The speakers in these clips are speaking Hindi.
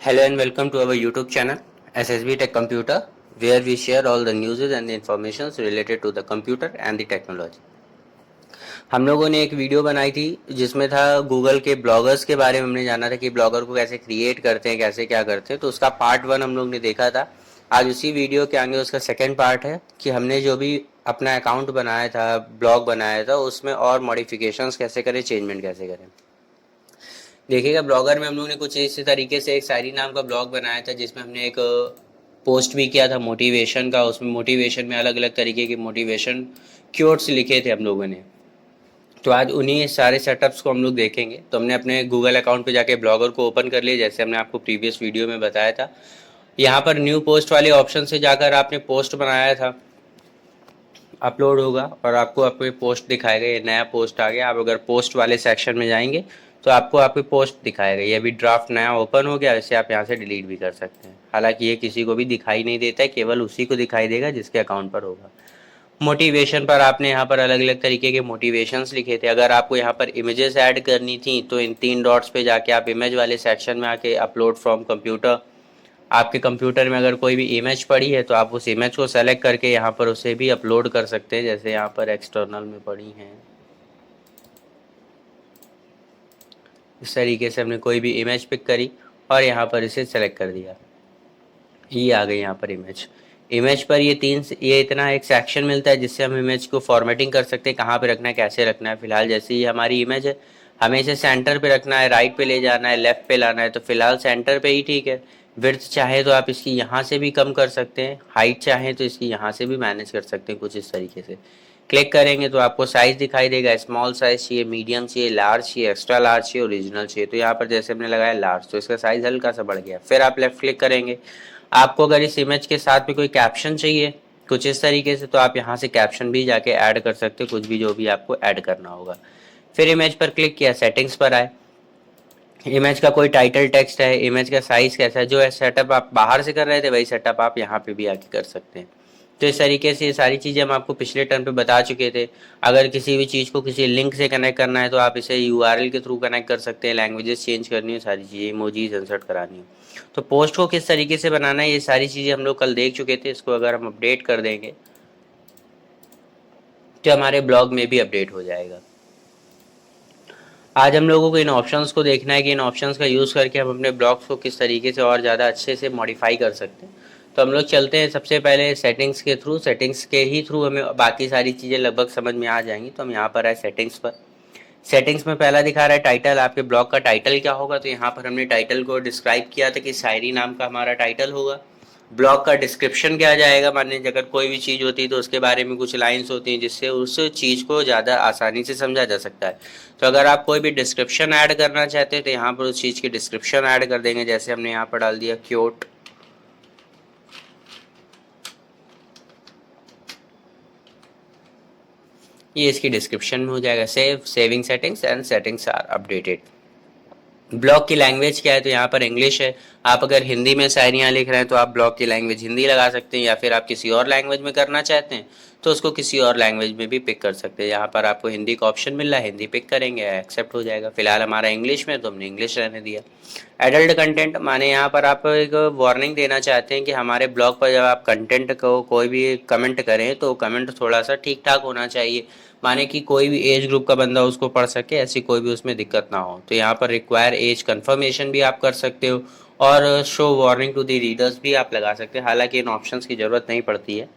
Hello and welcome to our YouTube channel SSB Tech Computer, where we share all the news and the informations related to the computer and the technology. हम लोगों ने एक वीडियो बनाई थी जिसमें था गूगल के ब्लॉगर्स के बारे में हमने जाना था कि ब्लॉगर को कैसे क्रिएट करते हैं, कैसे क्या करते हैं। तो उसका पार्ट 1 हम लोग ने देखा था। आज उसी वीडियो के आगे उसका सेकेंड पार्ट है कि हमने जो भी अपना अकाउंट बनाया था, ब्लॉग बनाया था, उसमें और मॉडिफिकेशंस कैसे करें, चेंजमेंट कैसे करें। देखिएगा, ब्लॉगर में हम लोग ने कुछ इस तरीके से एक शायरी नाम का ब्लॉग बनाया था जिसमें हमने एक पोस्ट भी किया था मोटिवेशन का। उसमें मोटिवेशन में अलग अलग तरीके के मोटिवेशन क्योट्स लिखे थे हम लोगों ने। तो आज उन्हीं सारे सेटअप्स को हम लोग देखेंगे। तो हमने अपने गूगल अकाउंट पे जाके ब्लॉगर को ओपन कर लिया, जैसे हमने आपको प्रीवियस वीडियो में बताया था। यहाँ पर न्यू पोस्ट वाले ऑप्शन से जाकर आपने पोस्ट बनाया था, अपलोड होगा और आपको आपके पोस्ट दिखाएगा। ये नया पोस्ट आ गया। आप अगर पोस्ट वाले सेक्शन में जाएंगे तो आपको आपके पोस्ट दिखाएगा। ये अभी ड्राफ्ट नया ओपन हो गया, इसे आप यहाँ से डिलीट भी कर सकते हैं। हालांकि ये किसी को भी दिखाई नहीं देता है, केवल उसी को दिखाई देगा जिसके अकाउंट पर होगा। मोटिवेशन पर आपने यहाँ पर अलग अलग तरीके के मोटिवेशंस लिखे थे। अगर आपको यहाँ पर इमेजेस ऐड करनी थी तो इन 3 डॉट्स पे जाके आप इमेज वाले सेक्शन में आके अपलोड फ्रॉम कंप्यूटर, आपके कंप्यूटर में अगर कोई भी इमेज पड़ी है तो आप उस इमेज को सेलेक्ट करके यहाँ पर उसे भी अपलोड कर सकते हैं। जैसे यहाँ पर एक्सटर्नल में पड़ी हैं, इस तरीके से हमने कोई भी इमेज पिक करी और यहाँ पर इसे सेलेक्ट कर दिया। ये आ गई यहाँ पर इमेज। इमेज पर ये इतना एक सेक्शन मिलता है जिससे हम इमेज को फॉर्मेटिंग कर सकते हैं, कहाँ पे रखना है, कैसे रखना है। फिलहाल जैसे ये हमारी इमेज है, हमें इसे सेंटर पे रखना है, राइट पे ले जाना है, लेफ्ट पे लाना है। तो फिलहाल सेंटर पे ही ठीक है। विड्थ चाहे तो आप इसकी यहाँ से भी कम कर सकते हैं, हाइट चाहे तो इसकी यहाँ से भी मैनेज कर सकते हैं कुछ इस तरीके से। क्लिक करेंगे तो आपको साइज़ दिखाई देगा। स्मॉल साइज़ चाहिए, मीडियम चाहिए, लार्ज चाहिए, एक्स्ट्रा लार्ज चाहिए, ओरिजिनल चाहिए। तो यहाँ पर जैसे हमने लगाया लार्ज, तो इसका साइज़ हल्का सा बढ़ गया। फिर आप लेफ्ट क्लिक करेंगे। आपको अगर इस इमेज के साथ में कोई कैप्शन चाहिए कुछ इस तरीके से, तो आप यहाँ से कैप्शन भी जाके ऐड कर सकते हो, कुछ भी जो भी आपको ऐड करना होगा। फिर इमेज पर क्लिक किया, सेटिंग्स पर आए। इमेज का कोई टाइटल टेक्स्ट है, इमेज का साइज कैसा है, जो है सेटअप आप बाहर से कर रहे थे वही सेटअप आप यहाँ पे भी आके कर सकते हैं। तो इस तरीके से ये सारी चीज़ें हम आपको पिछले टर्न पे बता चुके थे। अगर किसी भी चीज़ को किसी लिंक से कनेक्ट करना है तो आप इसे यूआरएल के थ्रू कनेक्ट कर सकते हैं। लैंग्वेजेस चेंज करनी है, सारी चीज़ें, इमोजीज इंसर्ट करानी है। तो पोस्ट को किस तरीके से बनाना है, ये सारी चीज़ें हम लोग कल देख चुके थे। इसको अगर हम अपडेट कर देंगे तो हमारे ब्लॉग में भी अपडेट हो जाएगा। आज हम लोगों को इन ऑप्शंस को देखना है कि इन ऑप्शंस का यूज़ करके हम अपने ब्लॉग्स को किस तरीके से और ज़्यादा अच्छे से मॉडिफाई कर सकते हैं। तो हम लोग चलते हैं सबसे पहले सेटिंग्स के थ्रू। सेटिंग्स के ही थ्रू हमें बाकी सारी चीज़ें लगभग समझ में आ जाएंगी। तो हम यहाँ पर आए सेटिंग्स पर। सेटिंग्स में पहला दिखा रहा है टाइटल, आपके ब्लॉग का टाइटल क्या होगा। तो यहाँ पर हमने टाइटल को डिस्क्राइब किया था कि शायरी नाम का हमारा टाइटल होगा। ब्लॉग का डिस्क्रिप्शन क्या जाएगा, मान लीजिए अगर कोई भी चीज़ होती है तो उसके बारे में कुछ लाइंस होती हैं जिससे उस चीज़ को ज़्यादा आसानी से समझा जा सकता है। तो अगर आप कोई भी डिस्क्रिप्शन ऐड करना चाहते हैं तो यहाँ पर उस चीज़ की डिस्क्रिप्शन ऐड कर देंगे। जैसे हमने यहाँ पर डाल दिया क्यूट, ये इसकी डिस्क्रिप्शन में हो जाएगा। Saving settings and settings are updated. Blog की लैंग्वेज क्या है, तो यहाँ पर इंग्लिश है। आप अगर हिंदी में शायरियाँ लिख रहे हैं तो आप ब्लॉग की लैंग्वेज हिंदी लगा सकते हैं, या फिर आप किसी और लैंग्वेज में करना चाहते हैं तो उसको किसी और लैंग्वेज में भी पिक कर सकते हैं। यहाँ पर आपको हिंदी का ऑप्शन मिल रहा है, हिंदी पिक करेंगे, एक्सेप्ट हो जाएगा। फिलहाल हमारा इंग्लिश में, तो हमने इंग्लिश रहने दिया। एडल्ट कंटेंट माने यहाँ पर आप एक वार्निंग देना चाहते हैं कि हमारे ब्लॉग पर जब आप कंटेंट को कोई भी कमेंट करें तो कमेंट थोड़ा सा ठीक ठाक होना चाहिए, माने कि कोई भी एज ग्रुप का बंदा उसको पढ़ सके, ऐसी कोई भी उसमें दिक्कत ना हो। तो यहाँ पर रिक्वायर एज कंफर्मेशन भी आप कर सकते हो और show warning to the readers भी आप लगा सकते हैं। हालांकि इन ऑप्शंस की ज़रूरत नहीं पड़ती है।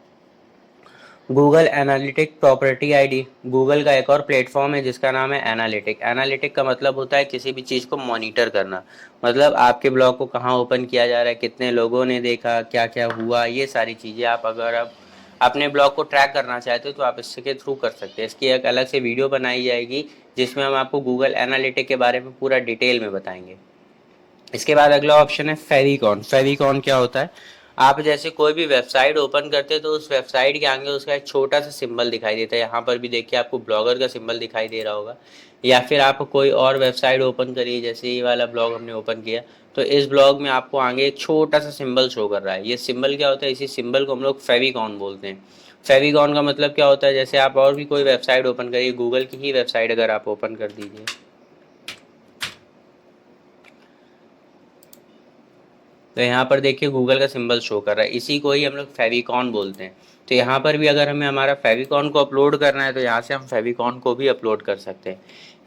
Google analytic property ID, Google का एक और प्लेटफॉर्म है जिसका नाम है एनालिटिक। एनालिटिक का मतलब होता है किसी भी चीज़ को मॉनिटर करना, मतलब आपके ब्लॉग को कहाँ ओपन किया जा रहा है, कितने लोगों ने देखा, क्या क्या हुआ, ये सारी चीज़ें आप अगर आप अपने ब्लॉग को ट्रैक करना चाहते हो तो आप इसके थ्रू कर सकते हैं। इसकी एक अलग से वीडियो बनाई जाएगी जिसमें हम आपको गूगल एनालिटिक के बारे में पूरा डिटेल में बताएंगे। इसके बाद अगला ऑप्शन है फेविकॉन। फेविकॉन क्या होता है, आप जैसे कोई भी वेबसाइट ओपन करते हैं तो उस वेबसाइट के आगे उसका एक छोटा सा सिंबल दिखाई देता है। यहाँ पर भी देखिए आपको ब्लॉगर का सिंबल दिखाई दे रहा होगा। या फिर आप कोई और वेबसाइट ओपन करिए, जैसे ये वाला ब्लॉग हमने ओपन किया तो इस ब्लॉग में आपको आगे एक छोटा सा सिंबल शो कर रहा है। ये सिंबल क्या होता है, इसी सिंबल को हम लोग फेविकॉन बोलते हैं। फेविकॉन का मतलब क्या होता है, जैसे आप और भी कोई वेबसाइट ओपन करिए, गूगल की ही वेबसाइट अगर आप ओपन कर दीजिए, तो यहाँ पर देखिए गूगल का सिंबल शो कर रहा है, इसी को ही हम लोग फेविकॉन बोलते हैं। तो यहाँ पर भी अगर हमें हमारा फेविकॉन को अपलोड करना है तो यहाँ से हम फेविकॉन को भी अपलोड कर सकते हैं।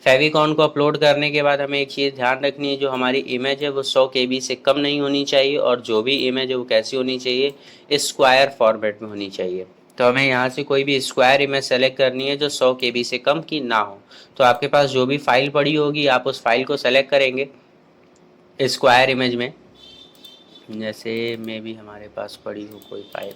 फेविकॉन को अपलोड करने के बाद हमें एक चीज़ ध्यान रखनी है, जो हमारी इमेज है वो 100 KB से कम नहीं होनी चाहिए, और जो भी इमेज है वो कैसी होनी चाहिए, स्क्वायर फॉर्मेट में होनी चाहिए। तो हमें यहाँ से कोई भी स्क्वायर इमेज सेलेक्ट करनी है जो 100 KB से कम की ना हो। तो आपके पास जो भी फाइल पड़ी होगी आप उस फाइल को सेलेक्ट करेंगे स्क्वायर इमेज में। जैसे मे भी हमारे पास पड़ी हो कोई फाइल,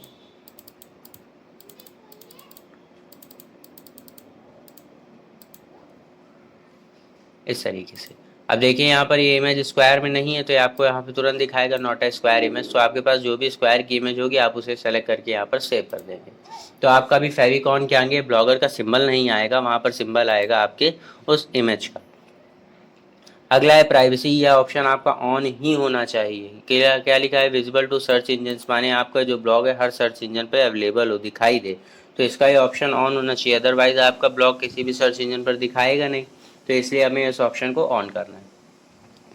इस तरीके से। अब देखिए यहाँ पर ये इमेज स्क्वायर में नहीं है, तो आपको यहाँ पे तुरंत दिखाएगा नॉट ए स्क्वायर इमेज। तो आपके पास जो भी स्क्वायर की इमेज होगी आप उसे सेलेक्ट करके यहाँ पर सेव कर देंगे। तो आपका भी फेविकॉन के आगे ब्लॉगर का सिंबल नहीं आएगा, वहाँ पर सिंबल आएगा आपके उस इमेज का। अगला है प्राइवेसी, यह ऑप्शन आपका ऑन ही होना चाहिए। क्या क्या लिखा है, विजिबल टू सर्च इंजन, माने आपका जो ब्लॉग है हर सर्च इंजन पर अवेलेबल हो, दिखाई दे। तो इसका ये ऑप्शन ऑन होना चाहिए, अदरवाइज आपका ब्लॉग किसी भी सर्च इंजन पर दिखाएगा नहीं। तो इसलिए हमें इस ऑप्शन को ऑन करना है।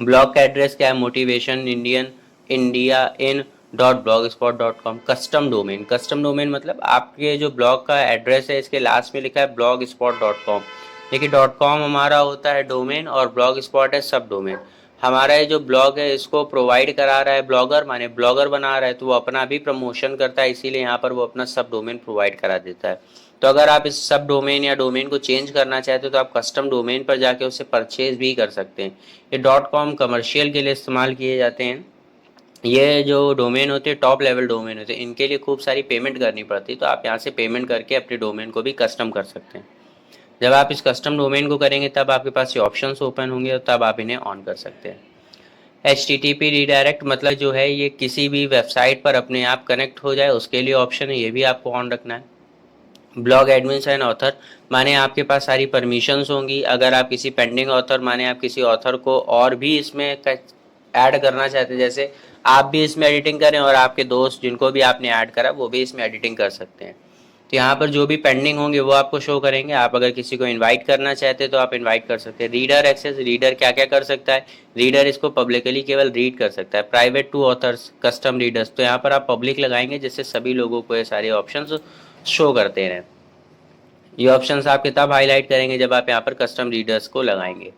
ब्लॉग का एड्रेस क्या है, motivation Indian India in .blogspot.com। Custom domain, custom domain मतलब आपके जो ब्लॉग का एड्रेस है इसके लास्ट में लिखा है blogspot.com। देखिए .com हमारा होता है डोमेन और ब्लॉग स्पॉट है सब डोमेन। हमारा ये जो ब्लॉग है इसको प्रोवाइड करा रहा है ब्लॉगर, माने ब्लॉगर बना रहा है, तो वो अपना भी प्रमोशन करता है, इसीलिए यहाँ पर वो अपना सब डोमेन प्रोवाइड करा देता है। तो अगर आप इस सब डोमेन या डोमेन को चेंज करना चाहते हो तो आप कस्टम डोमेन पर जाके उसे परचेज भी कर सकते हैं। ये .com कमर्शियल के लिए इस्तेमाल किए जाते हैं। ये जो डोमेन होते हैं टॉप लेवल डोमेन होते हैं, इनके लिए खूब सारी पेमेंट करनी पड़ती है, तो आप यहाँ से पेमेंट करके अपने डोमेन को भी कस्टम कर सकते हैं। जब आप इस कस्टम डोमेन को करेंगे तब आपके पास ये ऑप्शंस ओपन होंगे और तब आप इन्हें ऑन कर सकते हैं। HTTP रीडायरेक्ट मतलब जो है ये किसी भी वेबसाइट पर अपने आप कनेक्ट हो जाए उसके लिए ऑप्शन है, ये भी आपको ऑन रखना है। ब्लॉग एडमिन्स एंड ऑथर, माने आपके पास सारी परमिशंस होंगी। अगर आप किसी पेंडिंग ऑथर, माने आप किसी ऑथर को और भी इसमें ऐड करना चाहते हैं, जैसे आप भी इसमें एडिटिंग करें और आपके दोस्त जिनको भी आपने ऐड करा वो भी इसमें एडिटिंग कर सकते हैं। तो यहाँ पर जो भी पेंडिंग होंगे वो आपको शो करेंगे। आप अगर किसी को इनवाइट करना चाहते हैं तो आप इनवाइट कर सकते हैं। रीडर एक्सेस, रीडर क्या क्या कर सकता है, रीडर इसको पब्लिकली केवल रीड कर सकता है। Private to authors, custom readers, तो यहाँ पर आप पब्लिक लगाएंगे जिससे सभी लोगों को ये सारे ऑप्शंस शो करते रहें। ये ऑप्शंस आपके तब हाईलाइट करेंगे जब आप यहाँ पर कस्टम रीडर्स को लगाएंगे,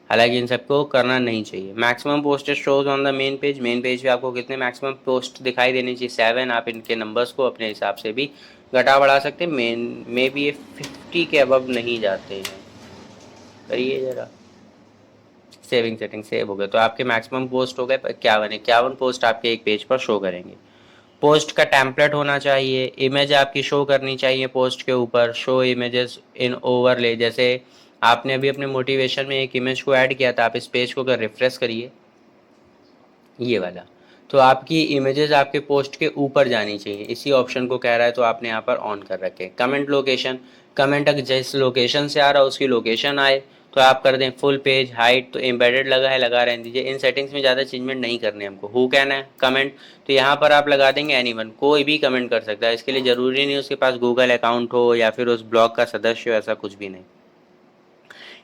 हालांकि इन सबको करना नहीं चाहिए। Maximum postage shows on the main page, main page पे आपको कितने मैक्सिमम पोस्ट दिखाई देनी चाहिए, 7। आप इनके नंबर्स को अपने हिसाब से भी घटा बढ़ा सकते हैं। मेन में भी ये 50 के अबव नहीं जाते हैं। करिए जरा, सेविंग सेटिंग सेव हो गया तो आपके मैक्सिमम पोस्ट हो गए 51 पोस्ट आपके एक पेज पर शो करेंगे। पोस्ट का टेम्पलेट होना चाहिए, इमेज आपकी शो करनी चाहिए पोस्ट के ऊपर, शो इमेजेस इन ओवरले। जैसे आपने अभी अपने मोटिवेशन में एक इमेज को ऐड किया था, आप इस पेज को अगर रिफ्रेश करिए ये वाला, तो आपकी इमेजेस आपके पोस्ट के ऊपर जानी चाहिए, इसी ऑप्शन को कह रहा है, तो आपने यहाँ पर ऑन कर रखे। कमेंट लोकेशन, कमेंट अगर जिस लोकेशन से आ रहा है उसकी लोकेशन आए तो आप कर दें फुल पेज हाइट, तो एम्बेडेड लगा है लगा रहने दीजिए। इन सेटिंग्स में ज़्यादा चेंजमेंट नहीं करने हमको। हु कैन है कमेंट, तो यहाँ पर आप लगा देंगे एनीवन, कोई भी कमेंट कर सकता है। इसके लिए ज़रूरी नहीं उसके पास गूगल अकाउंट हो या फिर उस ब्लॉग का सदस्य हो, ऐसा कुछ भी नहीं।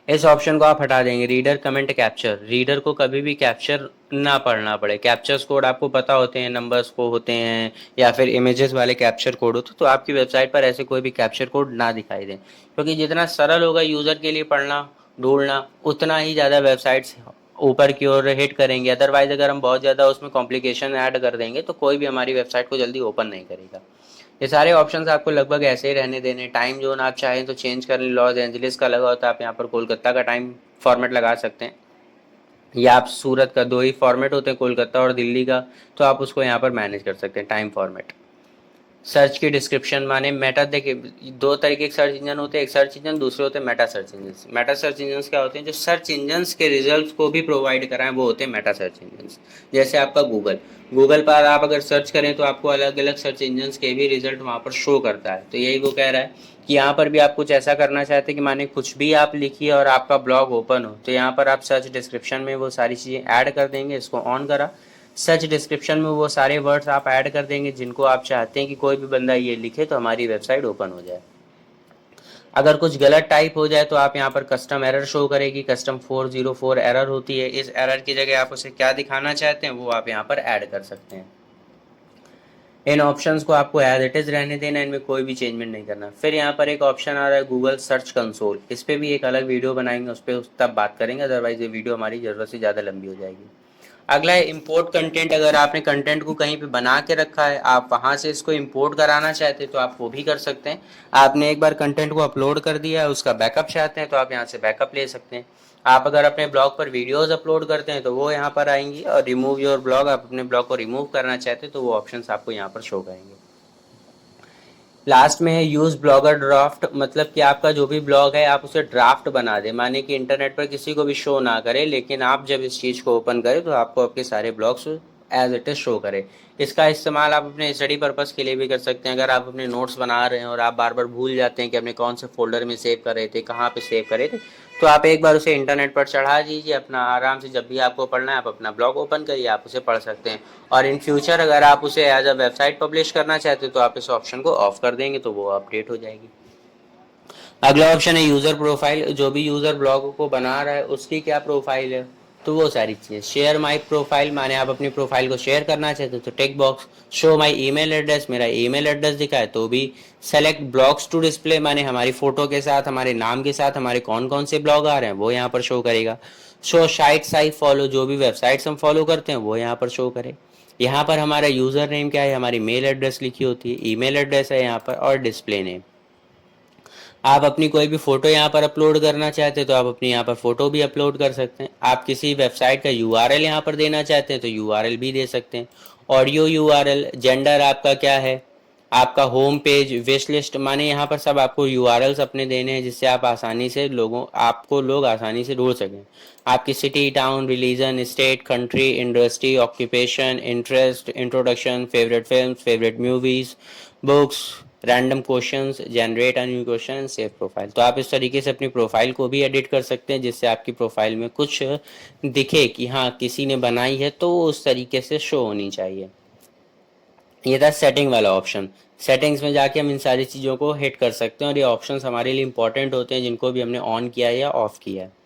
इस ऑप्शन को आप हटा देंगे। रीडर कमेंट कैप्चर, रीडर को कभी भी कैप्चर ना पढ़ना पड़े। कैप्चर्स कोड आपको पता होते हैं, नंबर्स को होते हैं या फिर इमेजेस वाले कैप्चर कोड होते, तो आपकी वेबसाइट पर ऐसे कोई भी कैप्चर कोड ना दिखाई दें, क्योंकि जितना सरल होगा यूज़र के लिए पढ़ना ढूंढना उतना ही ज़्यादा वेबसाइट्स ऊपर की ओर हिट करेंगे। अदरवाइज अगर हम बहुत ज़्यादा उसमें कॉम्प्लिकेशन ऐड कर देंगे तो कोई भी हमारी वेबसाइट को जल्दी ओपन नहीं करेगा। ये सारे ऑप्शंस आपको लगभग ऐसे ही रहने देने। टाइम जोन आप चाहें तो चेंज कर लें, लॉस एंजलिस का लगा होता है, आप यहाँ पर कोलकाता का टाइम फॉर्मेट लगा सकते हैं, या आप सूरत का, दो ही फॉर्मेट होते हैं कोलकाता और दिल्ली का, तो आप उसको यहाँ पर मैनेज कर सकते हैं टाइम फॉर्मेट। सर्च की डिस्क्रिप्शन, माने मेटा, देखिए दो तरीके के सर्च इंजन होते हैं, एक सर्च इंजन, दूसरे होते हैं Meta search engine. Meta search engine क्या होते हैं, जो सर्च इंजन के रिजल्ट को भी प्रोवाइड कराएं, वो होते हैं मेटा सर्च इंजन। जैसे आपका गूगल पर आप अगर सर्च करें तो आपको अलग अलग सर्च इंजन के भी रिजल्ट वहाँ पर शो करता है। तो यही वो कह रहा है कि यहाँ पर भी आप कुछ ऐसा करना चाहते हैं कि माने कुछ भी आप लिखिए और आपका ब्लॉग ओपन हो, तो यहाँ पर आप सर्च डिस्क्रिप्शन में वो सारी चीज़ें ऐड कर देंगे। इसको ऑन करा, सर्च डिस्क्रिप्शन में वो सारे वर्ड्स आप ऐड कर देंगे जिनको आप चाहते हैं कि कोई भी बंदा ये लिखे तो हमारी वेबसाइट ओपन हो जाए। अगर कुछ गलत टाइप हो जाए तो आप यहाँ पर कस्टम एरर शो करेगी, कस्टम 404 एरर होती है। इस एरर की जगह आप उसे क्या दिखाना चाहते हैं वो आप यहाँ पर ऐड कर सकते हैं। इन ऑप्शंस को आपको एज इट इज रहने देना, इनमें कोई भी चेंजमेंट नहीं करना। फिर यहाँ पर एक ऑप्शन आ रहा है गूगल सर्च कंसोल, इस पर भी एक अलग वीडियो बनाएंगे, उस पर तब बात करेंगे, अदरवाइज ये वीडियो हमारी ज़रूरत से ज़्यादा लंबी हो जाएगी। अगला है इंपोर्ट कंटेंट। अगर आपने कंटेंट को कहीं पे बना के रखा है, आप वहां से इसको इंपोर्ट कराना चाहते हैं तो आप वो भी कर सकते हैं। आपने एक बार कंटेंट को अपलोड कर दिया है, उसका बैकअप चाहते हैं तो आप यहाँ से बैकअप ले सकते हैं। आप अगर अपने ब्लॉग पर वीडियोस अपलोड करते हैं तो वो यहाँ पर आएंगी, और रिमूव योर ब्लॉग, आप अपने ब्लॉग को रिमूव करना चाहते हैं तो वो ऑप्शंस आपको यहाँ पर शो करेंगे। लास्ट में है यूज ब्लॉगर ड्राफ्ट, मतलब कि आपका जो भी ब्लॉग है आप उसे ड्राफ्ट बना दें, माने कि इंटरनेट पर किसी को भी शो ना करे, लेकिन आप जब इस चीज़ को ओपन करें तो आपको आपके सारे blogs as it is show करे। इसका इस्तेमाल आप अपने स्टडी पर्पज़ के लिए भी कर सकते हैं। अगर आप अपने नोट्स बना रहे हैं और आप बार बार भूल जाते हैं कि अपने कौन से फोल्डर में सेव कर रहे थे, कहाँ पे सेव करे थे, तो आप एक बार उसे इंटरनेट पर चढ़ा दीजिए, अपना आराम से जब भी आपको पढ़ना है आप अपना ब्लॉग ओपन करिए, आप उसे पढ़ सकते हैं। और इन फ्यूचर अगर आप उसे एज अ वेबसाइट पब्लिश करना चाहते हैं तो आप इस ऑप्शन को ऑफ कर देंगे तो वो अपडेट हो जाएगी। अगला ऑप्शन है यूज़र प्रोफाइल। जो भी यूज़र ब्लॉग को बना रहा है उसकी क्या प्रोफाइल है, तो वो सारी चीज़ें। शेयर माई प्रोफाइल, माने आप अपनी प्रोफाइल को शेयर करना चाहते हो तो tick box. Show my email address, मेरा ईमेल एड्रेस दिखाए तो भी। सेलेक्ट ब्लॉग्स टू डिस्प्ले, माने हमारी फ़ोटो के साथ, हमारे नाम के साथ हमारे कौन कौन से ब्लॉग आ रहे हैं वो यहाँ पर शो करेगा। शो साइट्स आई फॉलो, जो भी वेबसाइट्स हम फॉलो करते हैं वो यहाँ पर शो करे। यहाँ पर हमारा यूज़र नेम क्या है, हमारी मेल एड्रेस लिखी होती है, ईमेल एड्रेस है यहाँ पर, और डिस्प्ले नेम। आप अपनी कोई भी फोटो यहाँ पर अपलोड करना चाहते हैं तो आप अपनी यहाँ पर फोटो भी अपलोड कर सकते हैं। आप किसी वेबसाइट का यूआरएल यहाँ पर देना चाहते हैं तो यूआरएल भी दे सकते हैं। ऑडियो यूआरएल, जेंडर आपका क्या है, आपका होम पेज, विश लिस्ट, माने यहाँ पर सब आपको यूआरएल्स अपने देने हैं जिससे आप आसानी से लोग आसानी से ढूंढ सकें। आपकी city, town, religion, state, country, industry, occupation, interest, introduction, favourite film, favourite movies, books, random questions, generate a new question, save profile. तो आप इस तरीके से अपनी प्रोफाइल को भी एडिट कर सकते हैं जिससे आपकी प्रोफाइल में कुछ दिखे कि हाँ किसी ने बनाई है, तो उस तरीके से शो होनी चाहिए। ये था सेटिंग वाला ऑप्शन। सेटिंग्स में जाके हम इन सारी चीज़ों को हिट कर सकते हैं और ये ऑप्शंस हमारे लिए इंपॉर्टेंट होते हैं जिनको भी हमने ऑन किया है या ऑफ किया है।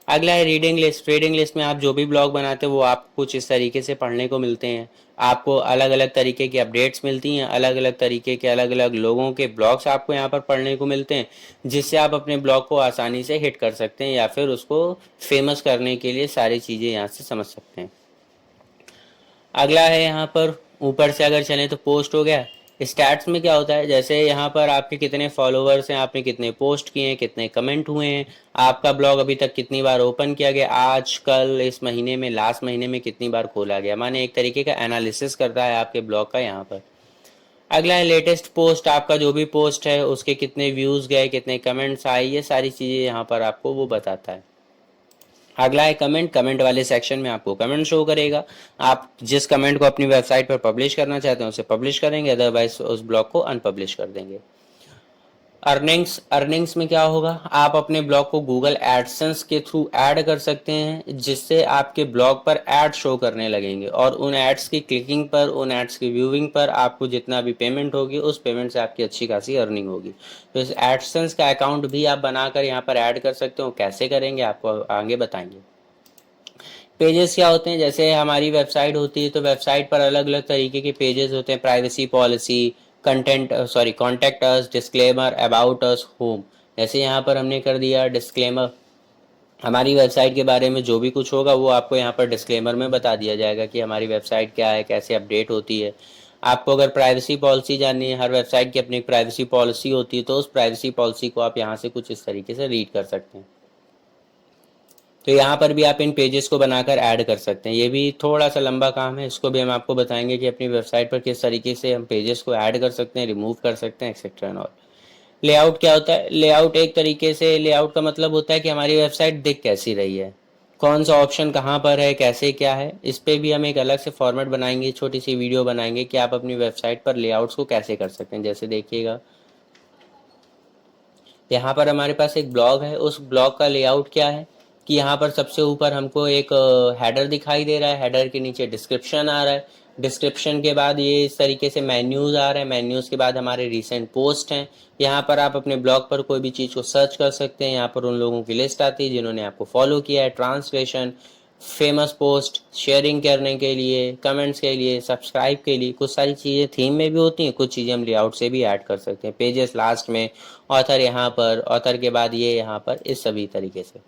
अगला है रीडिंग लिस्ट। रीडिंग लिस्ट में आप जो भी ब्लॉग बनाते हैं वो आपको कुछ इस तरीके से पढ़ने को मिलते हैं। आपको अलग अलग तरीके की अपडेट्स मिलती हैं, अलग अलग तरीके के अलग अलग लोगों के ब्लॉग्स आपको यहाँ पर पढ़ने को मिलते हैं जिससे आप अपने ब्लॉग को आसानी से हिट कर सकते हैं या फिर उसको फेमस करने के लिए सारी चीज़ें यहाँ से समझ सकते हैं। अगला है यहाँ पर ऊपर से अगर चलें तो पोस्ट हो गया। स्टैट्स में क्या होता है, जैसे यहाँ पर आपके कितने फॉलोवर्स हैं, आपने कितने पोस्ट किए हैं, कितने कमेंट हुए हैं, आपका ब्लॉग अभी तक कितनी बार ओपन किया गया, आज कल इस महीने में लास्ट महीने में कितनी बार खोला गया, माने एक तरीके का एनालिसिस करता है आपके ब्लॉग का यहाँ पर। अगला है लेटेस्ट पोस्ट। आपका जो भी पोस्ट है उसके कितने व्यूज़ गए, कितने कमेंट्स आए, ये सारी चीज़ें यहाँ पर आपको वो बताता है। अगला है कमेंट। कमेंट वाले सेक्शन में आपको कमेंट शो करेगा। आप जिस कमेंट को अपनी वेबसाइट पर पब्लिश करना चाहते हैं उसे पब्लिश करेंगे, अदरवाइज उस ब्लॉग को अनपब्लिश कर देंगे। अर्निंग्स। अर्निंग्स में क्या होगा, आप अपने ब्लॉग को गूगल एडसेंस के थ्रू ऐड कर सकते हैं जिससे आपके ब्लॉग पर ऐड शो करने लगेंगे और उन एड्स की क्लिकिंग पर, उन एड्स की व्यूइंग पर आपको जितना भी पेमेंट होगी उस पेमेंट से आपकी अच्छी खासी अर्निंग होगी। तो इस एडसेंस का अकाउंट भी आप बनाकर यहाँ पर ऐड कर सकते हो। कैसे करेंगे आपको आगे बताएंगे। पेजेस क्या होते हैं, जैसे हमारी वेबसाइट होती है तो वेबसाइट पर अलग अलग तरीके के पेजेस होते हैं। Privacy policy, contact us, disclaimer, about us, home. जैसे यहाँ पर हमने कर दिया डिस्क्लेमर, हमारी वेबसाइट के बारे में जो भी कुछ होगा वो आपको यहाँ पर डिस्क्लेमर में बता दिया जाएगा कि हमारी वेबसाइट क्या है, कैसे अपडेट होती है। आपको अगर प्राइवेसी पॉलिसी जाननी है, हर वेबसाइट की अपनी एक प्राइवेसी पॉलिसी होती है, तो उस प्राइवेसी पॉलिसी को आप यहाँ से कुछ इस तरीके से रीड कर सकते हैं। तो यहाँ पर भी आप इन पेजेस को बनाकर ऐड कर सकते हैं। ये भी थोड़ा सा लंबा काम है, इसको भी हम आपको बताएंगे कि अपनी वेबसाइट पर किस तरीके से हम पेजेस को ऐड कर सकते हैं, रिमूव कर सकते हैं, एक्सेट्रा एंड ऑल। लेआउट क्या होता है, लेआउट एक तरीके से, लेआउट का मतलब होता है कि हमारी वेबसाइट दिख कैसी रही है, कौन सा ऑप्शन कहाँ पर है, कैसे क्या है। इस पर भी हम एक अलग से फॉर्मेट बनाएंगे, छोटी सी वीडियो बनाएंगे कि आप अपनी वेबसाइट पर लेआउट्स को कैसे कर सकते हैं। जैसे देखिएगा यहाँ पर हमारे पास एक ब्लॉग है, उस ब्लॉग का लेआउट क्या है कि यहाँ पर सबसे ऊपर हमको एक हेडर दिखाई दे रहा है, हेडर के नीचे डिस्क्रिप्शन आ रहा है, डिस्क्रिप्शन के बाद ये इस तरीके से मेन्यूज़ आ रहे हैं, मेन्यूज़ के बाद हमारे रिसेंट पोस्ट हैं। यहाँ पर आप अपने ब्लॉग पर कोई भी चीज़ को सर्च कर सकते हैं, यहाँ पर उन लोगों की लिस्ट आती है जिन्होंने आपको फॉलो किया है, ट्रांसलेशन, फेमस पोस्ट, शेयरिंग करने के लिए, कमेंट्स के लिए, सब्सक्राइब के लिए। कुछ सारी चीज़ें थीम में भी होती हैं, कुछ चीज़ें हम लेआउट से भी ऐड कर सकते हैं। पेजेस लास्ट में, ऑथर यहाँ पर, ऑथर के बाद ये यहाँ पर, इस सभी तरीके से।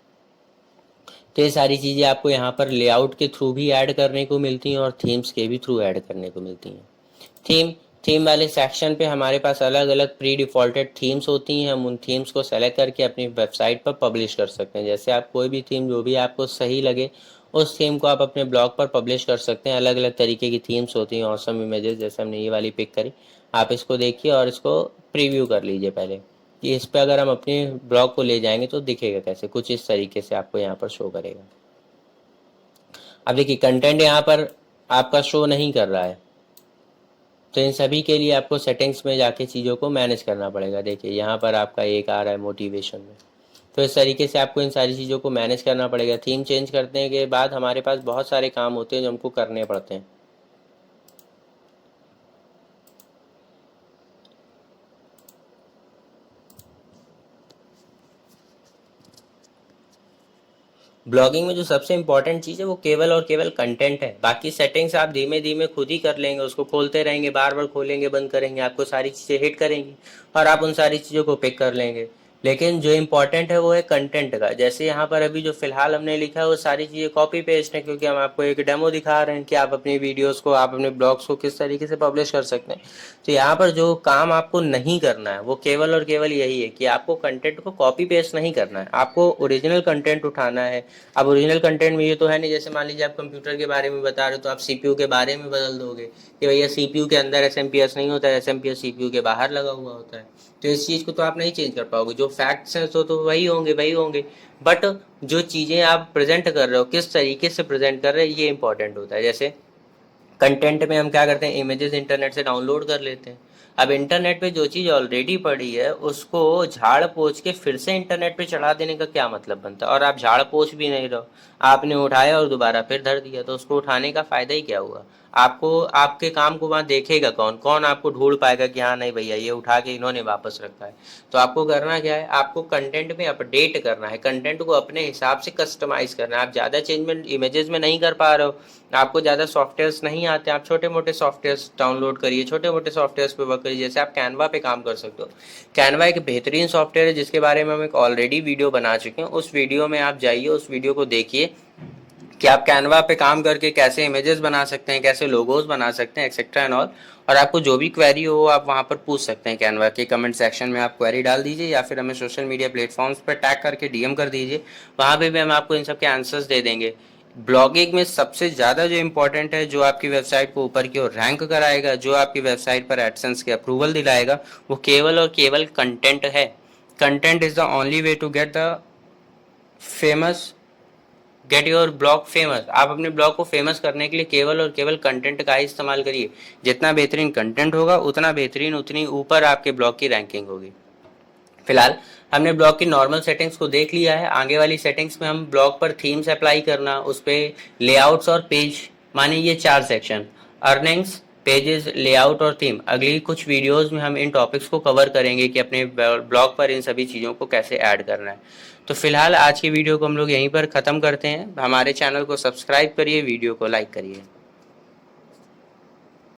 तो ये सारी चीज़ें आपको यहाँ पर लेआउट के थ्रू भी ऐड करने को मिलती हैं और थीम्स के भी थ्रू ऐड करने को मिलती हैं। थीम वाले सेक्शन पे हमारे पास अलग अलग प्री डिफ़ॉल्टेड थीम्स होती हैं। हम उन थीम्स को सेलेक्ट करके अपनी वेबसाइट पर पब्लिश कर सकते हैं। जैसे आप कोई भी थीम जो भी आपको सही लगे उस थीम को आप अपने ब्लॉग पर पब्लिश कर सकते हैं। अलग अलग तरीके की थीम्स होती हैं, ऑसम इमेजेस, जैसे हमने ये वाली पिक करी। आप इसको देखिए और इसको प्रीव्यू कर लीजिए पहले कि इस पर अगर हम अपने ब्लॉग को ले जाएंगे तो दिखेगा कैसे, कुछ इस तरीके से आपको यहाँ पर शो करेगा। अब देखिए कंटेंट यहाँ पर आपका शो नहीं कर रहा है, तो इन सभी के लिए आपको सेटिंग्स में जाके चीज़ों को मैनेज करना पड़ेगा। देखिए यहाँ पर आपका एक आ रहा है मोटिवेशन में, तो इस तरीके से आपको इन सारी चीज़ों को मैनेज करना पड़ेगा। थीम चेंज करने के बाद हमारे पास बहुत सारे काम होते हैं जो हमको करने पड़ते हैं। ब्लॉगिंग में जो सबसे इंपॉर्टेंट चीज़ है वो केवल और केवल कंटेंट है। बाकी सेटिंग्स आप धीमे धीमे खुद ही कर लेंगे, उसको खोलते रहेंगे, बार बार खोलेंगे, बंद करेंगे, आपको सारी चीज़ें हिट करेंगी और आप उन सारी चीज़ों को पिक कर लेंगे। लेकिन जो इम्पोर्टेंट है वो है कंटेंट का। जैसे यहाँ पर अभी जो फिलहाल हमने लिखा है वो सारी चीज़ें कॉपी पेस्ट है, क्योंकि हम आपको एक डेमो दिखा रहे हैं कि आप अपनी वीडियोस को, आप अपने ब्लॉग्स को किस तरीके से पब्लिश कर सकते हैं। तो यहाँ पर जो काम आपको नहीं करना है वो केवल और केवल यही है कि आपको कंटेंट को कॉपी पेस्ट नहीं करना है, आपको ओरिजिनल कंटेंट उठाना है। अब ओरिजिनल कंटेंट में ये तो है नहीं, जैसे मान लीजिए आप कंप्यूटर के बारे में बता रहे हो तो आप सीपीयू के बारे में बदल दोगे कि भैया सीपीयू के अंदर एसएमपीएस नहीं होता है, एसएमपीएस सीपीयू के बाहर लगा हुआ होता है। तो इस चीज़ को तो आप नहीं चेंज कर पाओगे। जो फैक्ट्स हैं तो वही होंगे। बट जो चीज़ें आप प्रेजेंट कर रहे हो किस तरीके से प्रेजेंट कर रहे हैं ये इंपॉर्टेंट होता है। जैसे कंटेंट में हम क्या करते हैं, इमेजेस इंटरनेट से डाउनलोड कर लेते हैं। अब इंटरनेट पे जो चीज़ ऑलरेडी पड़ी है उसको झाड़ पोंछ के फिर से इंटरनेट पे चढ़ा देने का क्या मतलब बनता है। और आप झाड़ पोंछ भी नहीं रहो, आपने उठाया और दोबारा फिर धर दिया, तो उसको उठाने का फ़ायदा ही क्या हुआ। आपको, आपके काम को वहाँ देखेगा कौन, कौन आपको ढूंढ पाएगा कि हाँ नहीं भैया ये उठा के इन्होंने वापस रखा है। तो आपको करना क्या है, आपको कंटेंट में अपडेट करना है, कंटेंट को अपने हिसाब से कस्टमाइज़ करना है। आप ज़्यादा चेंजमेंट इमेजेस में नहीं कर पा रहे हो, आपको ज़्यादा सॉफ्टवेयर्स नहीं आते, आप छोटे मोटे सॉफ्टवेयर्स डाउनलोड करिए, छोटे मोटे सॉफ्टवेयर्स पे वर्क करिए। जैसे आप कैनवा पे काम कर सकते हो। कैनवा एक बेहतरीन सॉफ्टवेयर है जिसके बारे में हम एक ऑलरेडी वीडियो बना चुके हैं। उस वीडियो में आप जाइए, उस वीडियो को देखिए कि आप कैनवा पे काम करके कैसे इमेजेस बना सकते हैं, कैसे लोगोज बना सकते हैं, एक्सेट्रा एंड ऑल। और आपको जो भी क्वेरी हो आप वहाँ पर पूछ सकते हैं। कैनवा के कमेंट सेक्शन में आप क्वेरी डाल दीजिए या फिर हमें सोशल मीडिया प्लेटफॉर्म्स पर टैग करके डीएम कर दीजिए, वहाँ पे भी हम आपको इन सब के आंसर्स दे देंगे। ब्लॉगिंग में सबसे ज़्यादा जो इम्पोर्टेंट है, जो आपकी वेबसाइट को ऊपर की ओर रैंक कराएगा, जो आपकी वेबसाइट पर एडसेंस के अप्रूवल दिलाएगा, वो केवल और केवल कंटेंट है। Content is the only way to get the famous, get your blog famous. आप अपने ब्लॉग को फेमस करने के लिए केवल और केवल कंटेंट का ही इस्तेमाल करिए। जितना बेहतरीन कंटेंट होगा उतना बेहतरीन, उतनी ऊपर आपके ब्लॉग की रैंकिंग होगी। फिलहाल हमने ब्लॉग की नॉर्मल सेटिंग्स को देख लिया है। आगे वाली सेटिंग्स में हम ब्लॉग पर थीम्स अप्लाई करना, उस पर लेआउट्स और पेज, माने ये 4 सेक्शन, अर्निंग्स, पेजेस, लेआउट और थीम। अगली कुछ वीडियोस में हम इन टॉपिक्स को कवर करेंगे कि अपने ब्लॉग पर इन सभी चीज़ों को कैसे ऐड करना है। तो फिलहाल आज की वीडियो को हम लोग यहीं पर ख़त्म करते हैं। हमारे चैनल को सब्सक्राइब करिए, वीडियो को लाइक करिए।